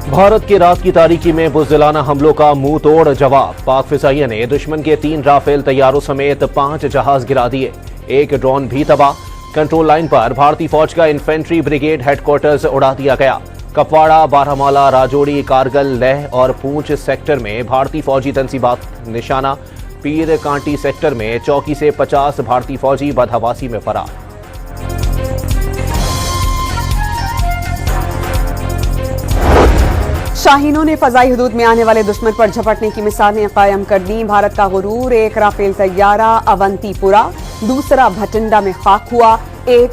भारत की रात की तारीकी में बुज़दिलाना हमलों का मुंह तोड़ जवाब। पाक फिजाइया ने दुश्मन के 3 राफेल तैयारों समेत 5 जहाज गिरा दिए, 1 ड्रोन भी तबाह। कंट्रोल लाइन पर भारतीय फौज का इन्फेंट्री ब्रिगेड हेडक्वार्टर्स उड़ा दिया गया। कपवाड़ा, बारामूला, राजौरी, कारगिल, लेह और पूंछ सेक्टर में भारतीय फौजी तंसीबात निशाना। पीर कांटी सेक्टर में चौकी से 50 भारतीय फौजी बदहवासी में फरार। शाहीनों ने फजाई हदूद में आने वाले दुश्मन पर झपटने की मिसालें कायम कर दी। भारत का गुरूर, 1 राफेल तैयारा अवंतीपुरा, दूसरा भटिंडा में खाक हुआ, एक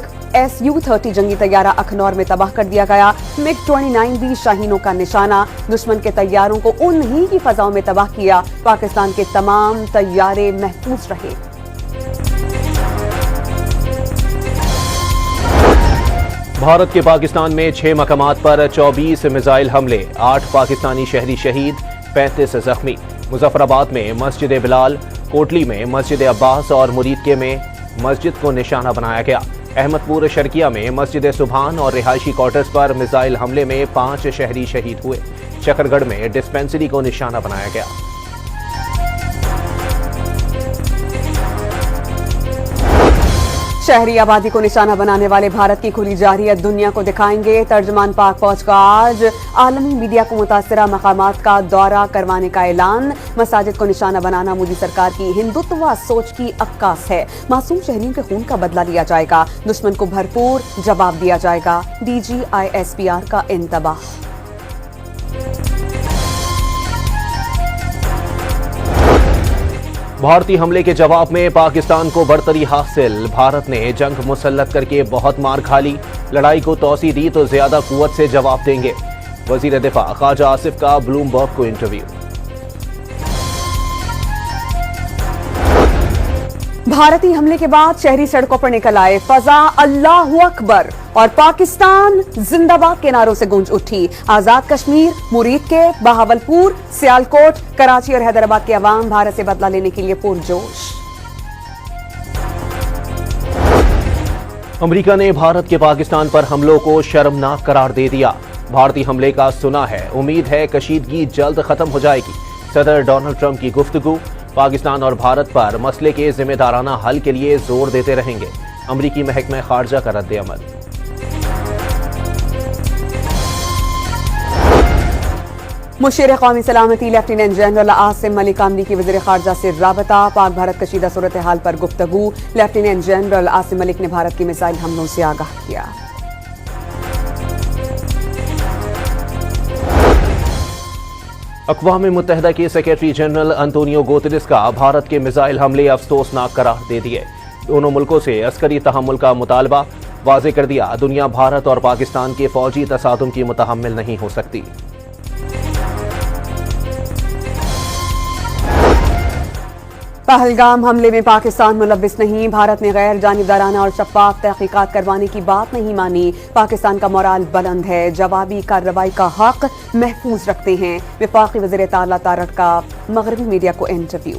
Su-30 जंगी तैयारा अखनौर में तबाह कर दिया गया। MiG-29 भी शाहीनों का निशाना। दुश्मन के तैयारों को उन्हीं की फजाओं में तबाह किया। पाकिस्तान के तमाम तैयारे महफूज रहे। भारत के पाकिस्तान में 6 मकामात पर 24 मिसाइल हमले, 8 पाकिस्तानी शहरी शहीद, 35 जख्मी। मुजफ्फराबाद में मस्जिद बिलाल, कोटली में मस्जिद अब्बास और मुरीदके में मस्जिद को निशाना बनाया गया। अहमदपुर शर्किया में मस्जिद सुभान और रिहायशी क्वार्टर्स पर मिसाइल हमले में 5 शहरी शहीद हुए। शकरगढ़ में डिस्पेंसरी को निशाना बनाया गया। शहरी आबादी को निशाना बनाने वाले भारत की खुली जारहियत दुनिया को दिखाएंगे। तर्जमान पाक फौज का आज आलमी मीडिया को मुतासिरा मकामात का दौरा करवाने का ऐलान। मसाजिद को निशाना बनाना मोदी सरकार की हिंदुत्व सोच की अक्कास है। मासूम शहरियों के खून का बदला लिया जाएगा, दुश्मन को भरपूर जवाब दिया जाएगा। DGISPR का इंतबाह। भारतीय हमले के जवाब में पाकिस्तान को बढ़तरी हासिल। भारत ने जंग मुसल्लत करके बहुत मार खा ली। लड़ाई को तौसी दी तो ज्यादा कुव्वत से जवाब देंगे। वजीर दिफा ख्वाजा आसिफ का ब्लूमबर्ग को इंटरव्यू। भारतीय हमले के बाद शहरी सड़कों पर निकल आए। फजा अल्लाहू अकबर और पाकिस्तान जिंदाबाद के नारों से गूंज उठी। आजाद कश्मीर, मुरीदके, बहावलपुर, सियालकोट, कराची और हैदराबाद के अवाम भारत से बदला लेने के लिए पुरजोश। अमेरिका ने भारत के पाकिस्तान पर हमलों को शर्मनाक करार दे दिया। भारतीय हमले का सुना है, उम्मीद है कशीदगी जल्द खत्म हो जाएगी। सदर डोनाल्ड ट्रंप की गुफ्तगू। पाकिस्तान और भारत पर मसले के जिम्मेदाराना हल के लिए जोर देते रहेंगे। अमरीकी महकमा खारजा का रद्द-ए-अमल। मुशीर कौमी सलामती लेफ्टिनेंट जनरल आसिम मलिक अमरीकी वज़ीर खारजा से राबता। पाक भारत कशीदा सूरत हाल पर गुफ्तगू। लेफ्टिनेंट जनरल आसिम मलिक ने भारत के मिसाइल हमलों से आगाह किया। अक़वाम मुत्तहिदा के सेक्रेटरी जनरल अंतोनियो गुतेरेस का भारत के मिसाइल हमले अफसोसनाक करार दे दिए। दोनों मुल्कों से अस्करी तहम्मुल का मुतालबा। वाज़े कर दिया, दुनिया भारत और पाकिस्तान के फौजी तसादुम की मुतहम्मिल नहीं हो सकती। पहलगाम हमले में पाकिस्तान मुलव्विस नहीं। भारत ने गैर जानिबदाराना और शफाफ तहकीकात करवाने की बात नहीं मानी। पाकिस्तान का मोराल बुलंद है, जवाबी कार्रवाई का हक महफूज रखते हैं। वफाकी वज़ीर ताला तारड़ का मगरबी मीडिया को इंटरव्यू।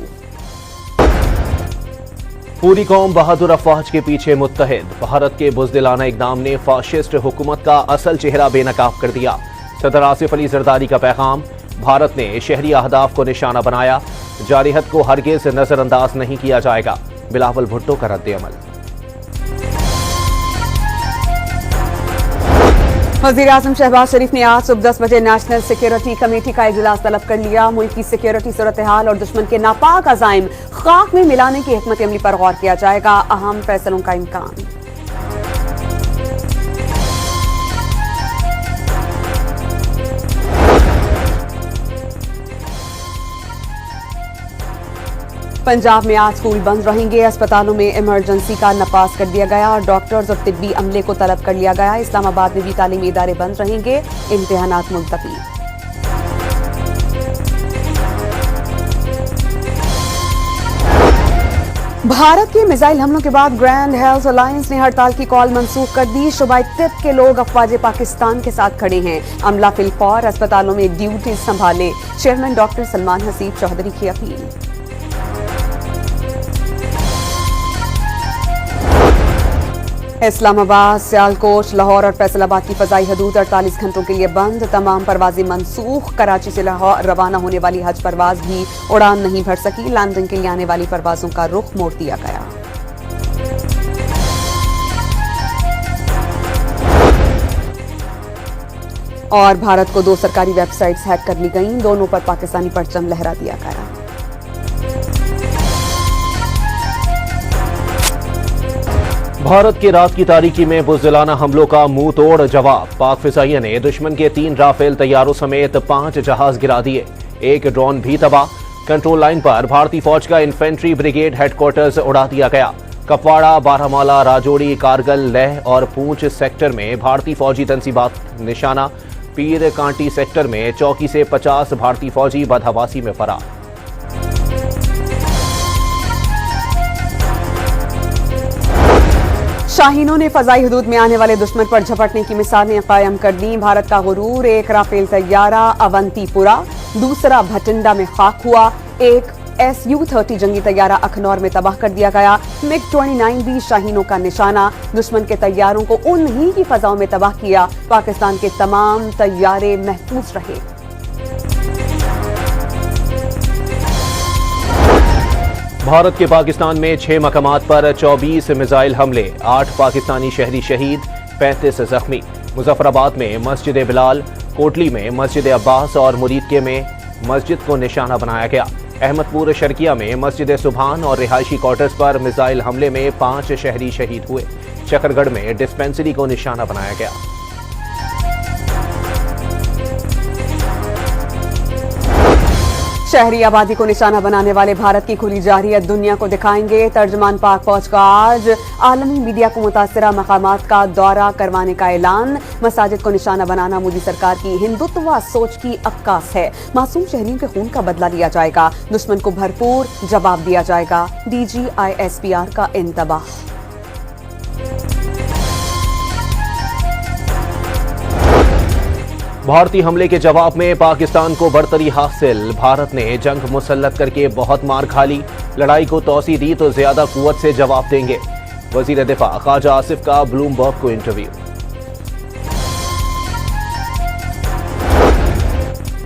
पूरी कौम बहादुर अफवाज के पीछे मुत्तहिद। भारत के बुज़दिलाना इक़दाम ने फाशिस्ट हुकूमत का असल चेहरा बेनकाब कर दिया। सदर आसिफ अली जरदारी का पैगाम। भारत ने शहरी अहदाफ को निशाना बनाया। जारहियत को हरगिज़ नजरअंदाज नहीं किया जाएगा। बिलावल भुट्टो का रद्द-ए-अमल। वज़ीर आज़म शहबाज शरीफ ने आज सुबह 10 बजे नेशनल सिक्योरिटी कमेटी का इजलास तलब कर लिया। मुल्क की सिक्योरिटी सूरत हाल और दुश्मन के नापाक अज़ाइम खाक में मिलाने की हिकमत अमली पर गौर किया जाएगा। अहम फैसलों का इम्कान। पंजाब में आज स्कूल बंद रहेंगे। अस्पतालों में इमरजेंसी का नफाज कर दिया गया और डॉक्टर्स और तिब्बी अमले को तलब कर लिया गया। इस्लामाबाद में भी तालीमी इदारे बंद रहेंगे। इम्तिहानात मुलतवी। भारत के मिसाइल हमलों के बाद ग्रैंड हेल्थ अलायंस ने हड़ताल की कॉल मंसूख कर दी। शुबाई तिब के लोग अफवाज पाकिस्तान के साथ खड़े हैं। अमला फिलफौर अस्पतालों में ड्यूटी संभाले। चेयरमैन डॉक्टर सलमान हसीब चौधरी की अपील। इस्लामाबाद, सियालकोट, लाहौर और फैसलाबाद की फजाई हदूद 48 घंटों के लिए बंद। तमाम परवाजें मनसूख। कराची से लाहौर रवाना होने वाली हज परवाज भी उड़ान नहीं भर सकी। लंदन के लिए आने वाली परवाजों का रुख मोड़ दिया गया। और भारत को 2 सरकारी वेबसाइट्स हैक कर ली गईं। दोनों पर पाकिस्तानी परचम लहरा दिया गया। भारत के रात की तारीकी में बुज़दिलाना हमलों का मुंह तोड़ जवाब। पाक फिजाइया ने दुश्मन के 3 राफेल तैयारों समेत 5 जहाज गिरा दिए। एक ड्रोन भी तबाह। कंट्रोल लाइन पर भारतीय फौज का इन्फेंट्री ब्रिगेड हेडक्वार्टर्स उड़ा दिया गया। कपवाड़ा, बारामूला, राजौरी, कारगिल, लेह और पूंछ सेक्टर में भारतीय फौजी तंसीबात निशाना। पीर कांटी सेक्टर में चौकी से 50 भारतीय फौजी बदहवासी में फरार। शाहीनों ने फजाई हदूद में आने वाले दुश्मन पर झपटने की मिसालें कायम कर दी। भारत का गुरूर, एक राफेल तैयारा अवंतीपुरा, दूसरा भटिंडा में खाक हुआ। एक Su-30 जंगी तैयारा अखनौर में तबाह कर दिया गया। MiG-29 भी शाहीनों का निशाना। दुश्मन के तैयारों को उन्हीं की फजाओं में तबाह किया। पाकिस्तान के तमाम तैयारे महफूज रहे। भारत के पाकिस्तान में 6 मकामात पर 24 मिसाइल हमले। 8 पाकिस्तानी शहरी शहीद, 35 जख्मी। मुजफ्फराबाद में मस्जिद बिलाल, कोटली में मस्जिद अब्बास और मुरीदके में मस्जिद को निशाना बनाया गया। अहमदपुर शर्किया में मस्जिद सुभान और रिहायशी क्वार्टर्स पर मिसाइल हमले में 5 शहरी शहीद हुए। चकरगढ़ में डिस्पेंसरी को निशाना बनाया गया। शहरी आबादी को निशाना बनाने वाले भारत की खुली जारहियत दुनिया को दिखाएंगे। तर्जमान पाक फौज का आज आलमी मीडिया को मुतासरा मकामात का दौरा करवाने का ऐलान। मसाजिद को निशाना बनाना मोदी सरकार की हिंदुत्व सोच की अक्कास है। मासूम शहरियों के खून का बदला लिया जाएगा। दुश्मन को भरपूर जवाब दिया जाएगा। DGISPR का इंतबाह। भारतीय हमले के जवाब में पाकिस्तान को बढ़तरी हासिल। भारत ने जंग मुसल्लत करके बहुत मार खा ली। लड़ाई को तौसी दी तो ज्यादा कुव्वत से जवाब देंगे। वजीर दिफा ख्वाजा आसिफ का ब्लूमबर्ग को इंटरव्यू।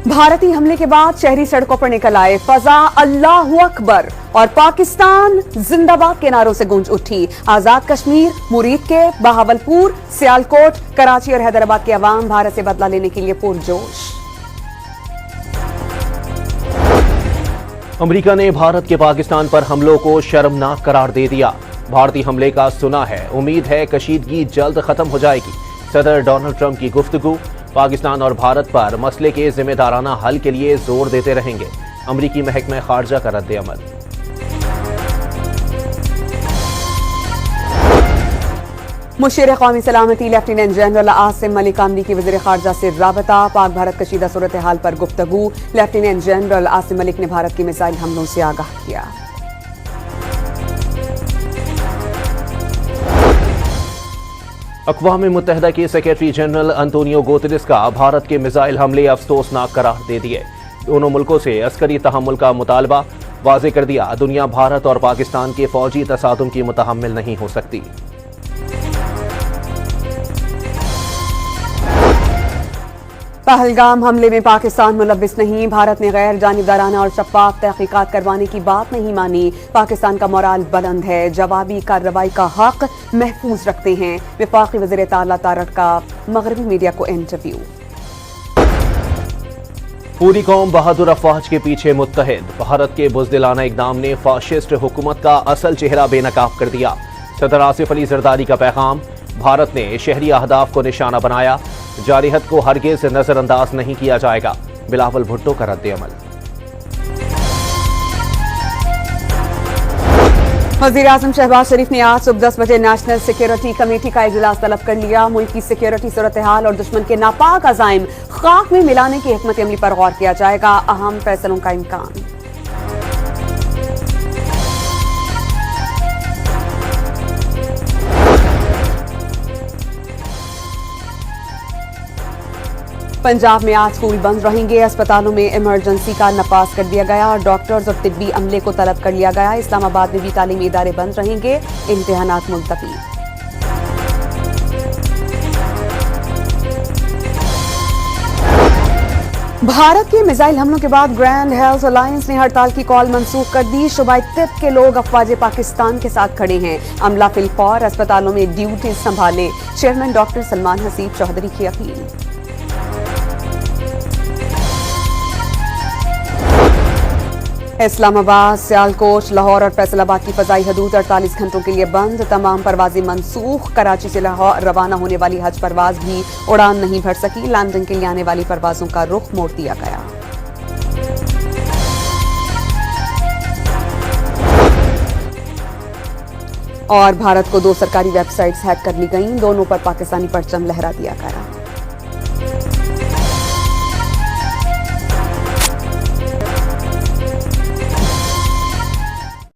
भारतीय हमले के बाद शहरी सड़कों पर निकल आए। फजा अल्लाहू अकबर और पाकिस्तान जिंदाबाद के नारों से गूंज उठी। आजाद कश्मीर, मुरीदके, बहावलपुर, सियालकोट, कराची और हैदराबाद के अवाम भारत से बदला लेने के लिए पुरजोश। अमेरिका ने भारत के पाकिस्तान पर हमलों को शर्मनाक करार दे दिया। भारतीय हमले का सुना है, उम्मीद है कशीदगी जल्द खत्म हो जाएगी। सदर डोनाल्ड ट्रंप की गुफ्तगू। पाकिस्तान और भारत पर मसले के जिम्मेदाराना हल के लिए जोर देते रहेंगे। अमरीकी महकमा खारजा का रद्द-ए-अमल। मुशीर कौमी सलामती लेफ्टिनेंट जनरल आसिम मलिक अमरीकी वज़ीर खारजा से राबता। पाक भारत कशीदा सूरत हाल पर गुफ्तगू। लेफ्टिनेंट जनरल आसिम मलिक ने भारत की मिसाइल हमलों से आगाह किया। अक़वाम मुत्तहिदा के सेक्रेटरी जनरल अंतोनियो गुतेरेस का भारत के मिसाइल हमले अफसोसनाक करार दे दिए। दोनों मुल्कों से अस्करी तहम्मुल का मुतालबा। वाज़ेह कर दिया, दुनिया भारत और पाकिस्तान के फौजी तसादुम की मुतहम्मिल नहीं हो सकती। पहलगाम हमले में पाकिस्तान मुलव्विस नहीं। भारत ने गैर जानिबदाराना और शफाफ तहकीकात करवाने की बात नहीं मानी। पाकिस्तान का मोराल बुलंद है। जवाबी कार्रवाई का हक महफूज रखते हैं। वफाकी वज़ीर ताला तारड़ का मगरबी मीडिया को इंटरव्यू। पूरी कौम बहादुर अफवाज के पीछे मुत्तहिद। भारत के बुज़दिलाना इक़दाम ने फाशिस्ट हुकूमत का असल चेहरा बेनकाब कर दिया। सदर आसिफ अली जरदारी का पैगाम। भारत ने शहरी अहदाफ को निशाना बनाया। जारहियत को हरगिज़ नजरअंदाज नहीं किया जाएगा। बिलावल भुट्टो का रद्द-ए-अमल। वज़ीर आज़म शहबाज शरीफ ने आज सुबह 10 बजे नेशनल सिक्योरिटी कमेटी का इजलास तलब कर लिया। मुल्क की सिक्योरिटी सूरत हाल और दुश्मन के नापाक अज़ाइम खाक में मिलाने की हिकमत अमली पर गौर किया जाएगा। अहम फैसलों का इम्कान। पंजाब में आज स्कूल बंद रहेंगे। अस्पतालों में इमरजेंसी का नफाज कर दिया गया और डॉक्टर्स और तिब्बी अमले को तलब कर लिया गया। इस्लामाबाद में भी तालीमी इदारे बंद रहेंगे। इम्तिहानात मुलतवी। भारत के मिसाइल हमलों के बाद ग्रैंड हेल्थ अलायंस ने हड़ताल की कॉल मंसूख कर दी। शुबाई तिब के लोग अफवाज पाकिस्तान के साथ खड़े हैं। अमला फिलफौर अस्पतालों में ड्यूटी संभाले। चेयरमैन डॉक्टर सलमान हसीब चौधरी की अपील। इस्लामाबाद, सियालकोट, लाहौर और फैसलाबाद की फजाई हदूद 48 घंटों के लिए बंद। तमाम परवाजें मनसूख। कराची से लाहौर रवाना होने वाली हज परवाज भी उड़ान नहीं भर सकी। लंदन के लिए आने वाली परवाजों का रुख मोड़ दिया गया। और भारत को 2 सरकारी वेबसाइट्स हैक कर ली गईं। दोनों पर पाकिस्तानी परचम लहरा दिया गया।